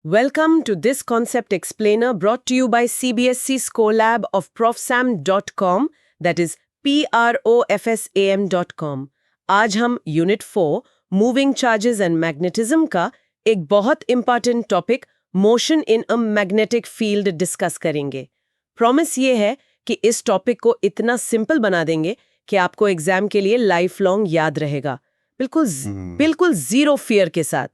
Welcome to this concept explainer brought to you by CBSC Scolab of profsam.com, that is profsam.com. आज हम unit 4 moving charges and magnetism का एक बहुत important topic motion in a magnetic field discuss करेंगे। Promise ये है कि इस टॉपिक को इतना सिंपल बना देंगे कि आपको एग्जाम के लिए लाइफ लॉन्ग याद रहेगा, बिल्कुल जीरो फियर के साथ।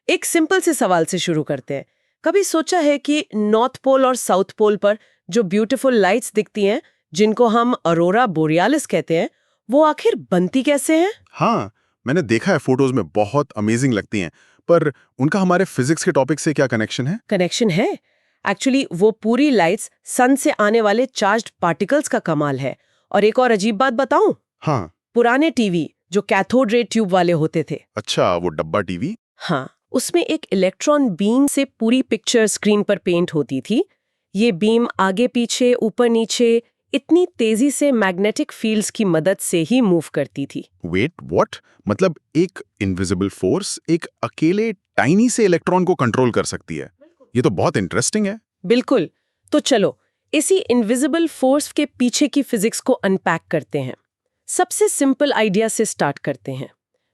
एक सिंपल से सवाल से शुरू करते हैं। कभी सोचा है कि नॉर्थ पोल और साउथ पोल पर जो ब्यूटीफुल लाइट्स दिखती हैं, जिनको हम अरोरा बोरियालिस कहते हैं, वो आखिर बनती कैसे हैं? हाँ, मैंने देखा है फोटोज में, बहुत अमेजिंग लगती हैं, पर उनका हमारे फिजिक्स के टॉपिक से क्या कनेक्शन है? कनेक्शन है। एक्चुअली वो पूरी लाइट्स सन से आने वाले चार्ज्ड पार्टिकल्स का कमाल है। और एक और अजीब बात बताऊं? हाँ। पुराने टीवी जो कैथोड रे ट्यूब वाले होते थे, अच्छा, वो डब्बा टीवी? हाँ, उसमें एक इलेक्ट्रॉन बीम से पूरी पिक्चर स्क्रीन पर पेंट होती थी। ये बीम आगे पीछे ऊपर नीचे इतनी तेजी से मैग्नेटिक फील्ड्स की मदद से ही मूव करती थी। Wait, what? मतलब एक इनविजिबल फोर्स एक अकेले टाइनी से इलेक्ट्रॉन को कंट्रोल कर सकती है। ये तो बहुत इंटरेस्टिंग है। बिल्कुल। तो चलो इसी इनविजिबल फोर्स के पीछे की फिजिक्स को अनपैक करते हैं। सबसे सिंपल आइडिया से स्टार्ट करते हैं।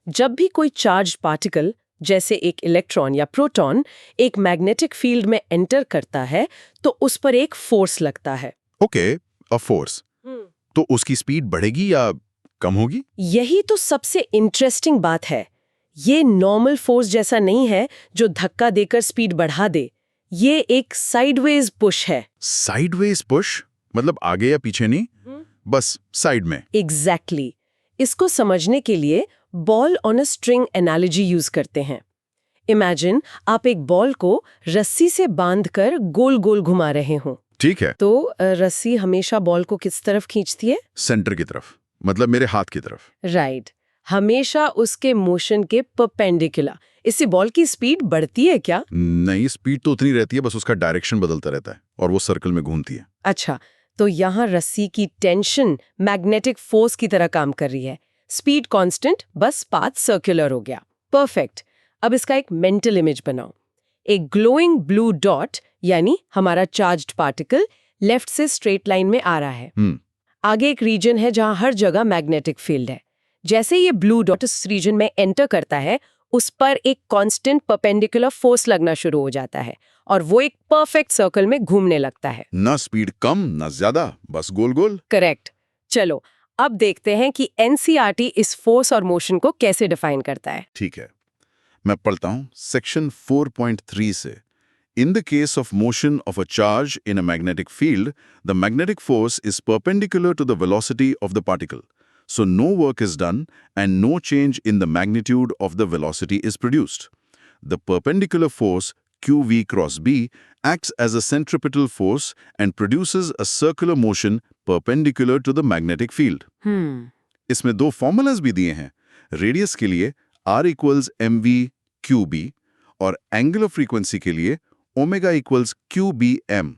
जब भी कोई चार्ज पार्टिकल जैसे एक इलेक्ट्रॉन या प्रोटॉन एक मैग्नेटिक फील्ड में एंटर करता है, तो उस पर एक फोर्स लगता है। Okay, a force. तो उसकी स्पीड बढ़ेगी या कम होगी? यही तो सबसे इंटरेस्टिंग बात है। ये नॉर्मल फोर्स जैसा नहीं है जो धक्का देकर स्पीड बढ़ा दे। ये एक साइडवेज पुश है। Sideways push? मतलब आगे या पीछे नहीं, बस साइड में। एग्जैक्टली। इसको समझने के लिए ball on a string analogy use करते हैं। इमेजिन आप एक बॉल को रस्सी से बांधकर गोल गोल घुमा रहे हो। ठीक है। तो रस्सी हमेशा बॉल को किस तरफ खींचती है? सेंटर की तरफ, मतलब मेरे हाथ की तरफ। राइट। हमेशा उसके मोशन के परपेंडिकुलर। इससे बॉल की स्पीड बढ़ती है क्या? नहीं, स्पीड तो उतनी रहती है, बस उसका डायरेक्शन बदलता रहता है और वो सर्कल में घूमती है। अच्छा, तो यहाँ रस्सी की टेंशन मैग्नेटिक फोर्स की तरह काम कर रही है। स्पीड कांस्टेंट, बस पाथ सर्कुलर हो गया। परफेक्ट। अब इसका एक मेंटल इमेज बनाओ। एक ग्लोइंग ब्लू डॉट यानी हमारा चार्ज्ड पार्टिकल लेफ्ट से स्ट्रेट लाइन में आ रहा है। आगे एक रीजन है जहां हर जगह मैग्नेटिक फील्ड है। जैसे ये ब्लू डॉट इस रीजन में एंटर करता है, उस पर एक कांस्टेंट परपेंडिकुलर फोर्स लगना शुरू हो जाता है और वो एक परफेक्ट सर्कल में घूमने लगता है। ना स्पीड कम ना ज्यादा, बस गोल गोल। करेक्ट। चलो अब देखते हैं कि एनसीईआरटी इस फोर्स और मोशन को कैसे डिफाइन करता है। ठीक है, मैं पढ़ता हूं सेक्शन 4.3 से। In the case of motion of a charge in a magnetic field, the magnetic force is perpendicular to the velocity of the particle. So no work is done and no change in the magnitude of the velocity is produced. The perpendicular force QV cross B acts as a centripetal force and produces a circular motion perpendicular to the magnetic field. इसमें दो formulas भी दिए हैं। Radius के लिए R equals mv qb और angular frequency के लिए ओमेगा इक्वल्स QBM।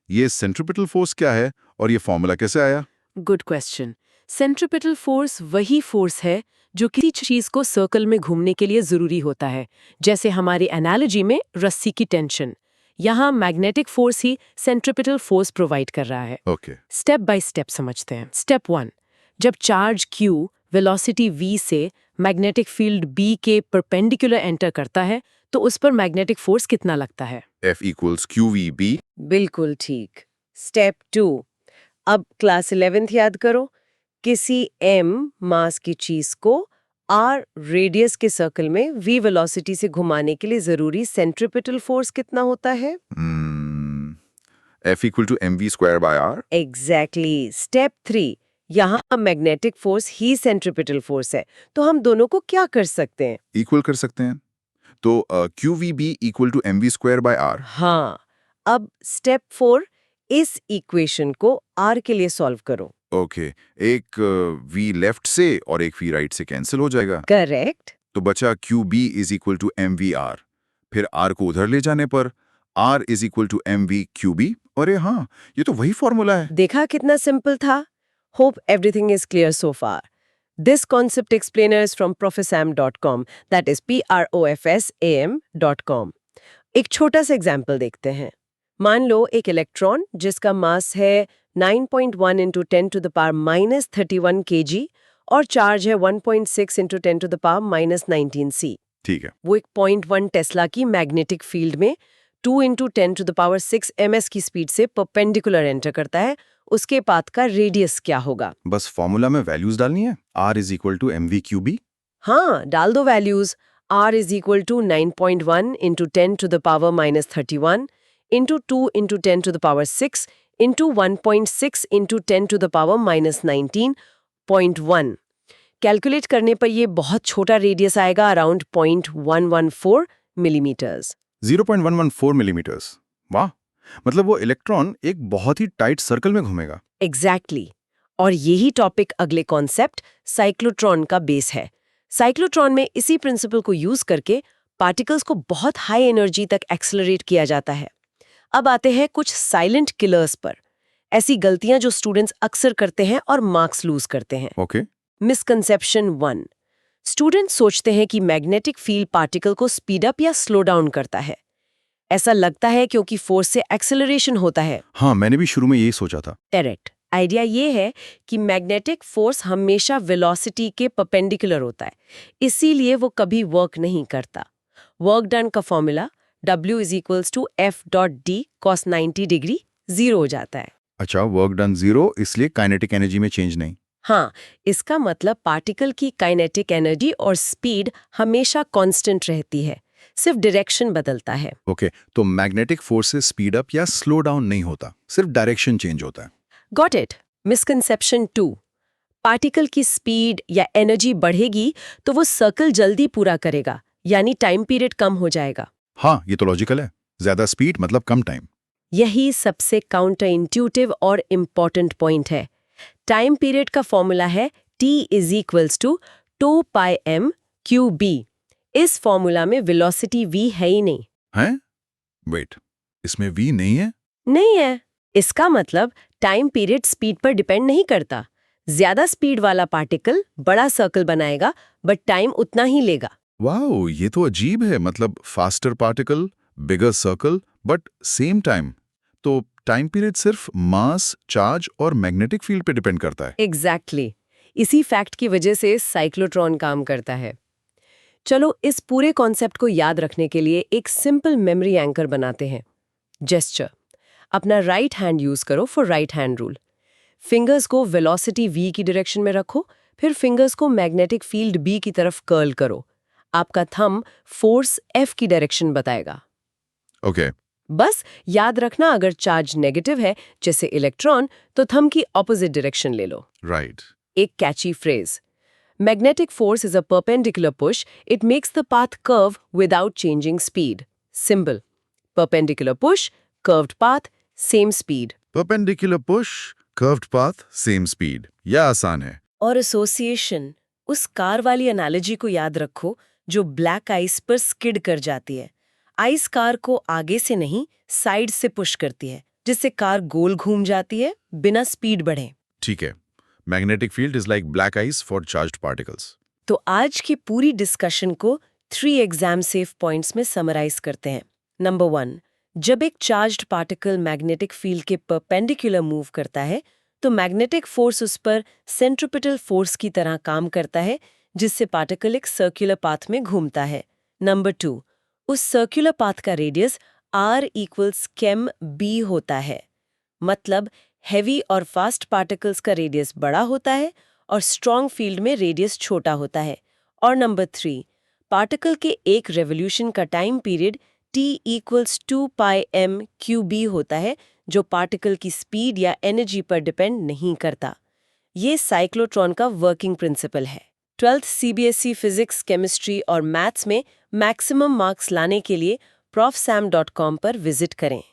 ये सेंट्रिपिटल फोर्स क्या है और ये फॉर्मूला कैसे आया? Good question. सेंट्रिपिटल फोर्स वही फोर्स है जो किसी चीज को सर्कल में घूमने के लिए जरूरी होता है, जैसे हमारी एनालॉजी में रस्सी की टेंशन। यहाँ मैग्नेटिक फोर्स ही सेंट्रिपिटल फोर्स प्रोवाइड कर रहा है। ओके। स्टेप बाय स्टेप समझते हैं। स्टेप 1, जब चार्ज Q वेलोसिटी V से मैग्नेटिक फील्ड B के परपेंडिकुलर एंटर करता है, तो उस पर मैग्नेटिक फोर्स कितना लगता है? F equals QVB। बिल्कुल ठीक। स्टेप 2, अब क्लास 11th याद करो। किसी m मास की चीज को r रेडियस के सर्कल में v वेलोसिटी से घुमाने के लिए जरूरी सेंट्रिपिटल फोर्स कितना होता है? F equal to mv square by r। Exactly. Step 3, यहाँ मैग्नेटिक फोर्स ही सेंट्रिपिटल फोर्स है, तो हम दोनों को क्या कर सकते हैं? इक्वल कर सकते हैं। तो QVB equal to mv square by r। हाँ। अब स्टेप 4, इस इक्वेशन को r के लिए सॉल्व करो। ओके, एक v लेफ्ट से और एक v राइट से कैंसिल हो जाएगा। करेक्ट। तो बचा QB is equal to mvr। फिर r को उधर ले जाने पर r is equal to mv QB। अरे हाँ, ये तो वही फॉर्मूला है। देखा कितना सिंपल था। Hope everything is clear so far. This concept explainer is from profsam.com, that is profsam.com. एक छोटा सा एग्जाम्पल देखते हैं। मान लो एक इलेक्ट्रॉन जिसका मास है 9.1 into 10 to the power minus 31 kg और चार्ज है 1.6 into 10 to the power minus 19 C। ठीक है। वो एक 0.1 टेस्ला की मैग्नेटिक फील्ड में 2 into 10 to the power 6 ms की स्पीड से परपेंडिकुलर एंटर करता है। उसके पाथ का रेडियस क्या होगा? बस फॉर्मूला में वैल्यूज डालनी है। R is equal to mv/cube। हाँ, डाल दो values. R is equal to 9.1 into 10 to the power minus 31 into 2 into 10 to the power 6 into 1.6 into 10 to the power minus 19.1। Calculate करने पर ये बहुत छोटा रेडियस आएगा, अराउंड 0.114 मिलीमीटर्स। 0.114 मिलीमीटर्स। वाह, मतलब वो इलेक्ट्रॉन एक बहुत ही टाइट सर्कल में घूमेगा। एग्जैक्टली। और यही टॉपिक अगले कॉन्सेप्ट साइक्लोट्रॉन का बेस है। साइक्लोट्रॉन में इसी प्रिंसिपल को यूज करके पार्टिकल्स को बहुत हाई एनर्जी तक एक्सेलरेट किया जाता है। अब आते हैं कुछ साइलेंट किलर्स पर, ऐसी गलतियां जो स्टूडेंट्स अक्सर करते हैं और मार्क्स लूज करते हैं। ओके। मिसकंसेप्शन 1। स्टूडेंट्स सोचते हैं कि मैग्नेटिक फील्ड पार्टिकल को स्पीड अप या स्लो डाउन करता है। ऐसा लगता है क्योंकि फोर्स से एक्सेलरेशन होता है। हाँ, मैंने भी शुरू में यही सोचा था। करेक्ट। आइडिया ये है कि मैग्नेटिक फोर्स हमेशा वेलोसिटी के परपेंडिकुलर होता है, इसीलिए वो कभी वर्क नहीं करता। वर्क डन का formula W is equals to F.D cos 90 degree 0 हो जाता है। अच्छा, वर्क डन 0, इसलिए काइनेटिक एनर्जी में चेंज नहीं। हाँ, इसका मतलब पार्टिकल की काइनेटिक एनर्जी और स्पीड हमेशा कांस्टेंट रहती है, सिर्फ डायरेक्शन बदलता है। ओके, तो मैग्नेटिक फोर्स से स्पीड अप या स्लो डाउन नहीं होता, सिर्फ डायरेक्शन चेंज होता है। Got it. मिसकंसेप्शन 2। पार्टिकल की स्पीड या एनर्जी बढ़ेगी तो वो सर्कल जल्दी पूरा करेगा, यानी टाइम पीरियड कम हो जाएगा। हाँ, ये तो लॉजिकल है। ज्यादा स्पीड मतलब कम टाइम। यही सबसे काउंटर इंट्यूटिव और इम्पॉर्टेंट पॉइंट है। टाइम पीरियड का फॉर्मूला है T is equals to 2πm/b। इस फॉर्मूला में वेलोसिटी v है ही नहीं। हैं? वेट, इसमें v नहीं है? नहीं है। इसका मतलब टाइम पीरियड स्पीड पर डिपेंड नहीं करता। ज्यादा स्पीड वाला पार्टिकल बड़ा सर्कल बनाएगा, बट टाइम उतना ही लेगा। वाओ, ये तो अजीब है। मतलब faster particle, bigger circle, but same time. तो टाइम पीरियड सिर्फ मास, चार्ज और मैग्नेटिक फील्ड पे डिपेंड करता है। एग्जैक्टली। इसी फैक्ट की वजह से साइक्लोट्रॉन काम करता है। चलो, इस पूरे कॉन्सेप्ट को याद रखने के लिए एक सिंपल मेमोरी एंकर बनाते हैं। जेस्चर। अपना राइट हैंड यूज करो for right hand rule. Fingers को वेलोसिटी v की डायरेक्शन में रखो, फिर फिंगर्स को मैग्नेटिक फील्ड b की तरफ कर्ल करो। आपका थंब फोर्स F की डायरेक्शन बताएगा। ओके। बस याद रखना, अगर चार्ज नेगेटिव है जैसे इलेक्ट्रॉन, तो थंब की ऑपोजिट डायरेक्शन ले लो। राइट। एक catchy phrase, magnetic force is a perpendicular push, it makes the path curve without changing speed. Symbol, perpendicular push, curved path, same speed. Perpendicular push, curved path, same speed. यह आसान है। और association, उस car वाली analogy को याद रखो जो ब्लैक आइस पर स्किड कर जाती है। आइस कार को आगे से नहीं, साइड से पुश करती है, जिससे कार गोल घूम जाती है बिना स्पीड बढ़े। ठीक है। Magnetic field is like black ice for charged particles. तो आज की पूरी डिस्कशन को 3 एग्जाम सेफ पॉइंट्स में समराइज करते हैं। नंबर 1, जब एक चार्ज्ड पार्टिकल मैग्नेटिक फील्ड के परपेंडिकुलर मूव करता है तो मैग्नेटिक फोर्स उस पर सेंट्रिपिटल फोर्स की तरह काम करता है, जिससे पार्टिकल एक सर्कुलर पाथ में घूमता है। नंबर 2, उस सर्कुलर पाथ का radius r equals chem b होता है। मतलब हैवी और फास्ट पार्टिकल्स का रेडियस बड़ा होता है और स्ट्रॉन्ग फील्ड में रेडियस छोटा होता है। और नंबर 3, पार्टिकल के एक रेवोल्यूशन का time period T equals 2πm/b होता है, जो पार्टिकल की स्पीड या एनर्जी पर डिपेंड नहीं करता। ये साइक्लोट्रॉन का वर्किंग प्रिंसिपल है। 12th CBSE फिजिक्स, केमिस्ट्री और मैथ्स में मैक्सिमम मार्क्स लाने के लिए profsam.com पर विजिट करें।